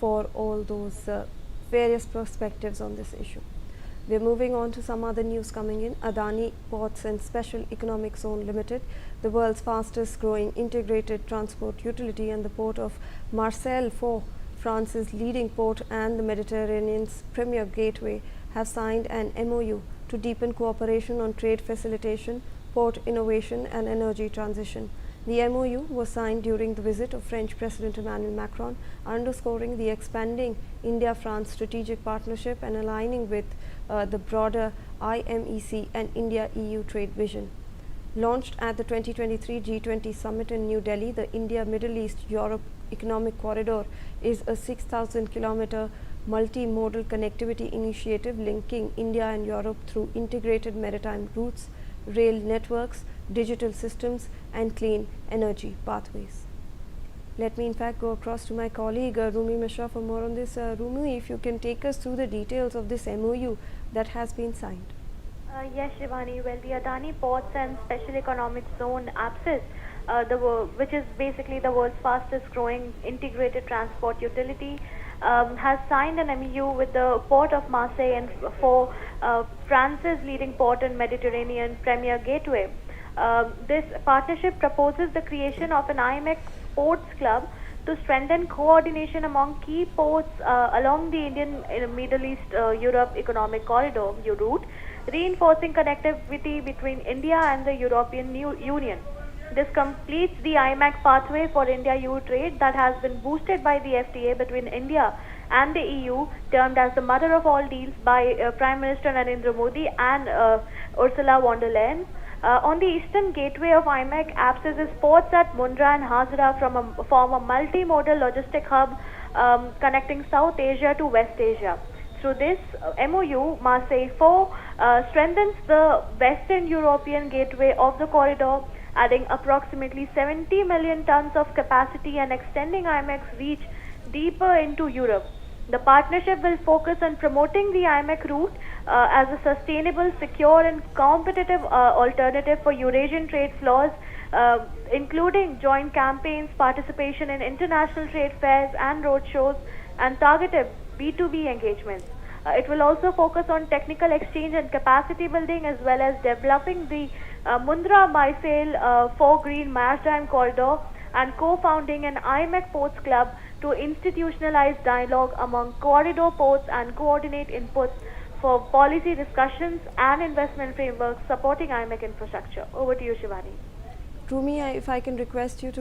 for all those various perspectives on this issue. We're moving on to some other news coming in. Adani Ports and Special Economic Zone Limited, the world's fastest growing integrated transport utility, and the port of Marseille for France's leading port and the Mediterranean's premier gateway, have signed an MOU to deepen cooperation on trade facilitation, port innovation and energy transition. The MOU was signed during the visit of French President Emmanuel Macron, underscoring the expanding India-France strategic partnership and aligning with the broader IMEC and India-EU trade vision. Launched at the 2023 G20 summit in New Delhi, the India-Middle East-Europe Economic Corridor is a 6,000-kilometer multimodal connectivity initiative linking India and Europe through integrated maritime routes, rail networks, digital systems and clean energy pathways. Let me in fact go across to my colleague Rumi Mishra for more on this. Rumi, if you can take us through the details of this MOU that has been signed. Yes, Shivani. Well, the Adani Ports and Special Economic Zone (APSIZ), which is basically the world's fastest growing integrated transport utility, has signed an MOU with the port of Marseille and for France's leading port and Mediterranean premier gateway. This partnership proposes the creation of an IMEC Ports Club to strengthen coordination among key ports along the Indian Middle East Europe Economic Corridor route, reinforcing connectivity between India and the European Union. This completes the IMEC pathway for India-EU trade that has been boosted by the FTA between India and the EU, termed as the mother of all deals by Prime Minister Narendra Modi and Ursula von der Leyen. On the eastern gateway of IMEC, APSIZ ports at Mundra and Hazara form a multimodal logistic hub connecting South Asia to West Asia. Through this MOU, Marseille 4 strengthens the Western European gateway of the corridor, adding approximately 70 million tons of capacity and extending IMEC's reach deeper into Europe. The partnership will focus on promoting the IMEC route as a sustainable, secure and competitive alternative for Eurasian trade flows, including joint campaigns, participation in international trade fairs and roadshows, and targeted B2B engagements. It will also focus on technical exchange and capacity building, as well as developing the Mundra Marseille 4 Green Maritime Corridor and co-founding an IMEC Ports Club to institutionalize dialogue among corridor ports and coordinate inputs for policy discussions and investment frameworks supporting IMEC infrastructure. Over to you, Shivani. Rumi, if I can request you to